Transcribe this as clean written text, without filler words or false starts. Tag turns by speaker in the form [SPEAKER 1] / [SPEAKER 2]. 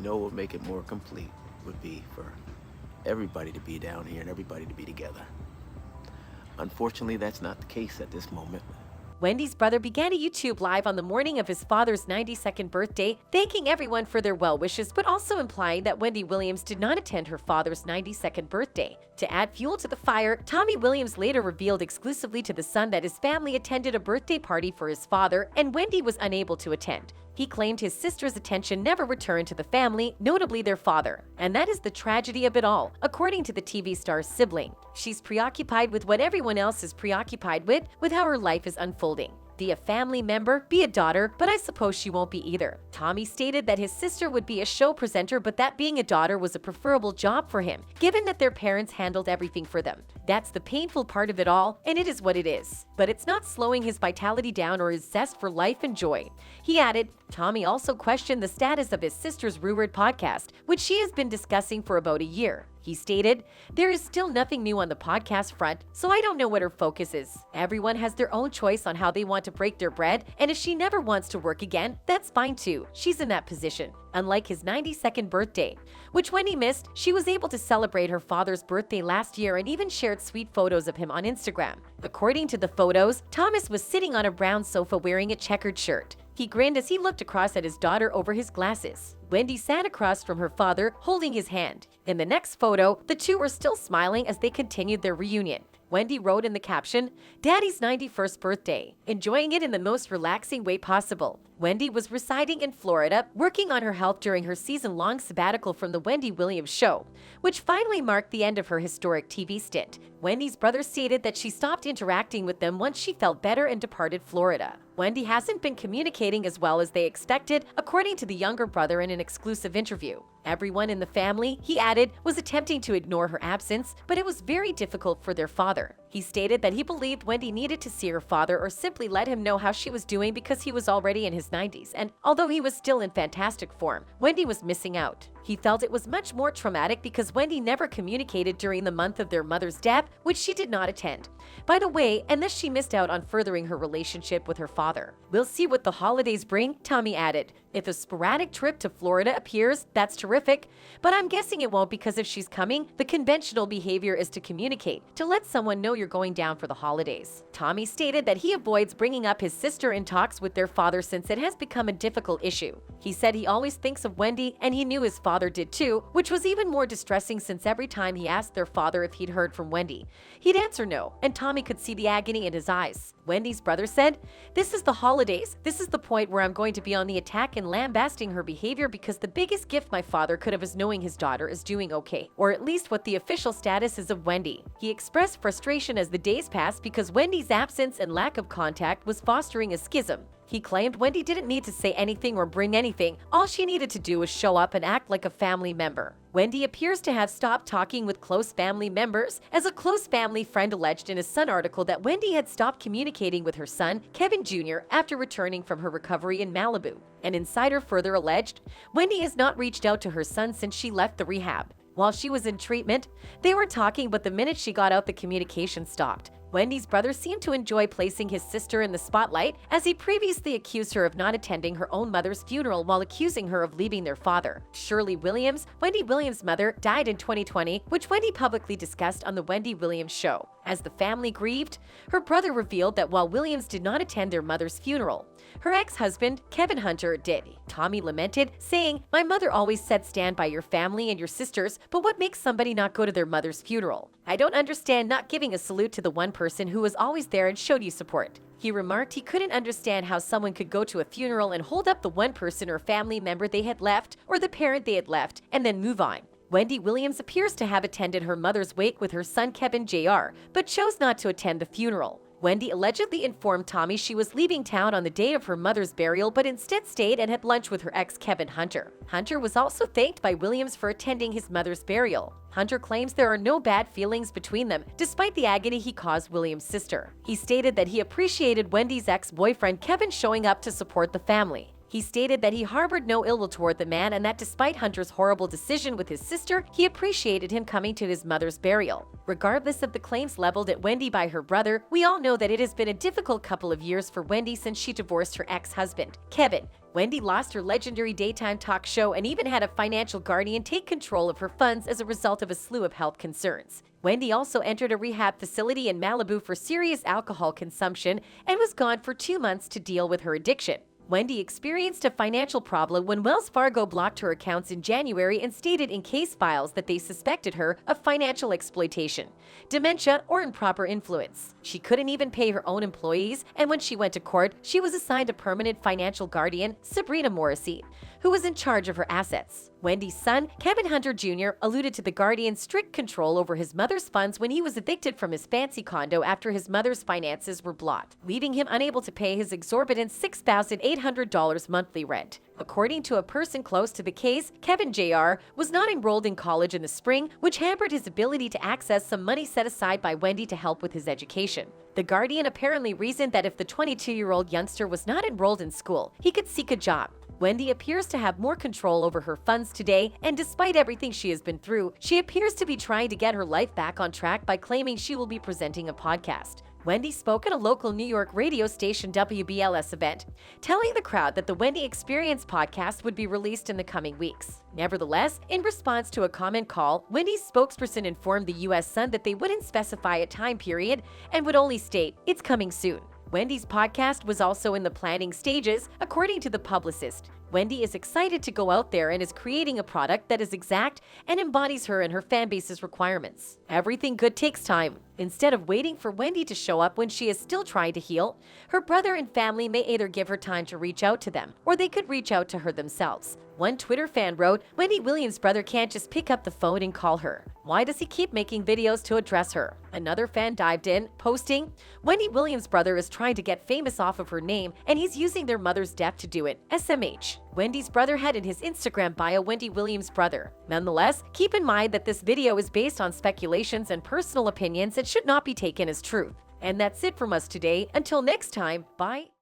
[SPEAKER 1] what would make it more complete would be for everybody to be down here and everybody to be together. Unfortunately, that's not the case at this moment.
[SPEAKER 2] Wendy's brother began a YouTube live on the morning of his father's 92nd birthday, thanking everyone for their well wishes, but also implying that Wendy Williams did not attend her father's 92nd birthday. To add fuel to the fire, Tommy Williams later revealed exclusively to The Sun that his family attended a birthday party for his father and Wendy was unable to attend. He claimed his sister's attention never returned to the family, notably their father. And that is the tragedy of it all, according to the TV star's sibling. She's preoccupied with what everyone else is preoccupied with how her life is unfolding. Be a family member, be a daughter, but I suppose she won't be either. Tommy stated that his sister would be a show presenter, but that being a daughter was a preferable job for him, given that their parents handled everything for them. That's the painful part of it all, and it is what it is. But it's not slowing his vitality down or his zest for life and joy. He added, Tommy also questioned the status of his sister's rumored podcast, which she has been discussing for about a year. He stated, there is still nothing new on the podcast front, so I don't know what her focus is. Everyone has their own choice on how they want to break their bread, and if she never wants to work again, that's fine too. She's in that position. Unlike his 92nd birthday, which when he missed, she was able to celebrate her father's birthday last year and even shared sweet photos of him on Instagram. According to the photos, Thomas was sitting on a brown sofa wearing a checkered shirt. He grinned as he looked across at his daughter over his glasses. Wendy sat across from her father, holding his hand. In the next photo, the two were still smiling as they continued their reunion. Wendy wrote in the caption, Daddy's 91st birthday, enjoying it in the most relaxing way possible. Wendy was residing in Florida, working on her health during her season-long sabbatical from the Wendy Williams show, which finally marked the end of her historic TV stint. Wendy's brother stated that she stopped interacting with them once she felt better and departed Florida. Wendy hasn't been communicating as well as they expected, according to the younger brother in an exclusive interview. Everyone in the family, he added, was attempting to ignore her absence, but it was very difficult for their father. He stated that he believed Wendy needed to see her father or simply let him know how she was doing because he was already in his 90s, and although he was still in fantastic form, Wendy was missing out. He felt it was much more traumatic because Wendy never communicated during the month of their mother's death, which she did not attend. By the way, and thus she missed out on furthering her relationship with her father. We'll see what the holidays bring, Tommy added. If a sporadic trip to Florida appears, that's terrific, but I'm guessing it won't because if she's coming, the conventional behavior is to communicate, to let someone know you're going down for the holidays. Tommy stated that he avoids bringing up his sister in talks with their father since it has become a difficult issue. He said he always thinks of Wendy, and he knew his father did too, which was even more distressing since every time he asked their father if he'd heard from Wendy, he'd answer no, and Tommy could see the agony in his eyes. Wendy's brother said, This is the holidays. This is the point where I'm going to be on the attack and lambasting her behavior because the biggest gift my father could have is knowing his daughter is doing okay, or at least what the official status is of Wendy. He expressed frustration as the days passed because Wendy's absence and lack of contact was fostering a schism. He claimed Wendy didn't need to say anything or bring anything. All she needed to do was show up and act like a family member. Wendy appears to have stopped talking with close family members, as a close family friend alleged in a Sun article that Wendy had stopped communicating with her son, Kevin Jr., after returning from her recovery in Malibu. An insider further alleged, Wendy has not reached out to her son since she left the rehab. While she was in treatment, they were talking, but the minute she got out, the communication stopped. Wendy's brother seemed to enjoy placing his sister in the spotlight, as he previously accused her of not attending her own mother's funeral while accusing her of leaving their father. Shirley Williams, Wendy Williams' mother, died in 2020, which Wendy publicly discussed on The Wendy Williams Show. As the family grieved, her brother revealed that while Williams did not attend their mother's funeral, her ex-husband, Kevin Hunter, did. Tommy lamented, saying, My mother always said stand by your family and your sisters, but what makes somebody not go to their mother's funeral? I don't understand not giving a salute to the one person who was always there and showed you support. He remarked he couldn't understand how someone could go to a funeral and hold up the one person or family member they had left or the parent they had left and then move on. Wendy Williams appears to have attended her mother's wake with her son Kevin Jr., but chose not to attend the funeral. Wendy allegedly informed Tommy she was leaving town on the day of her mother's burial, but instead stayed and had lunch with her ex Kevin Hunter. Hunter was also thanked by Williams for attending his mother's burial. Hunter claims there are no bad feelings between them, despite the agony he caused Williams' sister. He stated that he appreciated Wendy's ex-boyfriend Kevin showing up to support the family. He stated that he harbored no ill will toward the man and that despite Hunter's horrible decision with his sister, he appreciated him coming to his mother's burial. Regardless of the claims leveled at Wendy by her brother, we all know that it has been a difficult couple of years for Wendy since she divorced her ex-husband, Kevin. Wendy lost her legendary daytime talk show and even had a financial guardian take control of her funds as a result of a slew of health concerns. Wendy also entered a rehab facility in Malibu for serious alcohol consumption and was gone for 2 months to deal with her addiction. Wendy experienced a financial problem when Wells Fargo blocked her accounts in January and stated in case files that they suspected her of financial exploitation, dementia, or improper influence. She couldn't even pay her own employees, and when she went to court, she was assigned a permanent financial guardian, Sabrina Morrissey, who was in charge of her assets. Wendy's son, Kevin Hunter Jr., alluded to the guardian's strict control over his mother's funds when he was evicted from his fancy condo after his mother's finances were blocked, leaving him unable to pay his exorbitant $6,800 monthly rent. According to a person close to the case, Kevin Jr. was not enrolled in college in the spring, which hampered his ability to access some money set aside by Wendy to help with his education. The guardian apparently reasoned that if the 22-year-old youngster was not enrolled in school, he could seek a job. Wendy appears to have more control over her funds today, and despite everything she has been through, she appears to be trying to get her life back on track by claiming she will be presenting a podcast. Wendy spoke at a local New York radio station WBLS event, telling the crowd that the Wendy Experience podcast would be released in the coming weeks. Nevertheless, in response to a comment call, Wendy's spokesperson informed the U.S. Sun that they wouldn't specify a time period and would only state, "It's coming soon." Wendy's podcast was also in the planning stages, according to the publicist. Wendy is excited to go out there and is creating a product that is exact and embodies her and her fanbase's requirements. Everything good takes time. Instead of waiting for Wendy to show up when she is still trying to heal, her brother and family may either give her time to reach out to them, or they could reach out to her themselves. One Twitter fan wrote, "Wendy Williams' brother can't just pick up the phone and call her. Why does he keep making videos to address her?" Another fan dived in, posting, "Wendy Williams' brother is trying to get famous off of her name, and he's using their mother's death to do it. SMH. Wendy's brother had in his Instagram bio Wendy Williams' brother. Nonetheless, keep in mind that this video is based on speculations and personal opinions and should not be taken as truth. And that's it from us today. Until next time, bye.